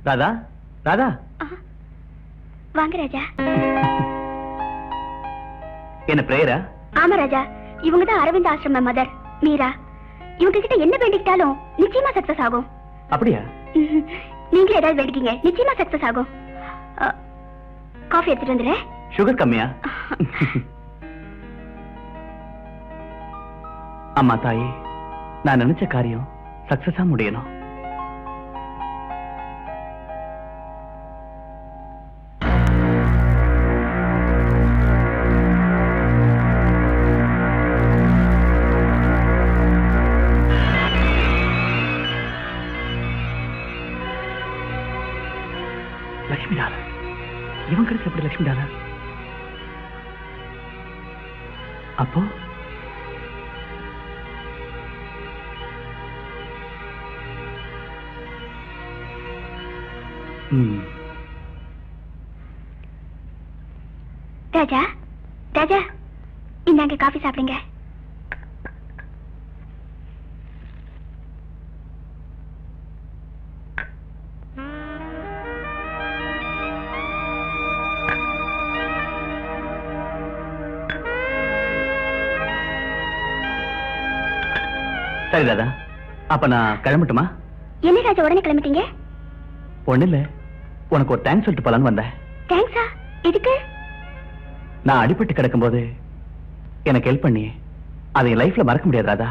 ராதா, ராதா. வாங்க ராஜா. என்ன பிரேயரா? ஆமா ராஜா, இவங்க தான் அரவிந்த் ஆசிரம மதர் மீரா. இவங்க கிட்ட என்ன வேண்டிக்கிட்டாலும் நிச்சயமா சக்சஸ் ஆகும். அப்படியா? நீங்களே ஏதாவது வேண்டிக்கீங்க, நிச்சயமா சக்சஸ் ஆகும். காஃபி எடுத்துட்டு வந்துடுறேன். சுகர் கம்மியா? அம்மா தாயே, நான் நினைச்ச காரியம் சக்சஸா முடியணும். லட்சுமி டாலர் இவன் கிடைச்ச எப்படி? லட்சுமி டாலர் அப்போ ராஜா, ராஜா இந்தாங்க காஃபி சாப்பிடுங்க. சரி ராதா, அப்ப நான் கிளம்பட்டுமா? என்ன ராஜா உடனே கிளம்பிட்டீங்க? ஒண்ணு இல்ல, உனக்கு ஒரு தேங்க்ஸ் சொல்லிட்டு போலான்னு வந்தேன். தேங்க்ஸா? எதுக்கு? நான் அடிபட்டு கிடக்கும் போது எனக்கு ஹெல்ப் பண்ணி அதை என் லைஃப்ல மறக்க முடியாது ராதா.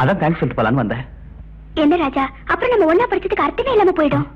அதான் தேங்க்ஸ் சொல்லிட்டு போலான்னு வந்தேன். என்ன ராஜா, அப்புறம் நம்ம ஒன்னா படிச்சதுக்கு அர்த்தமே இல்லாம போயிடும்.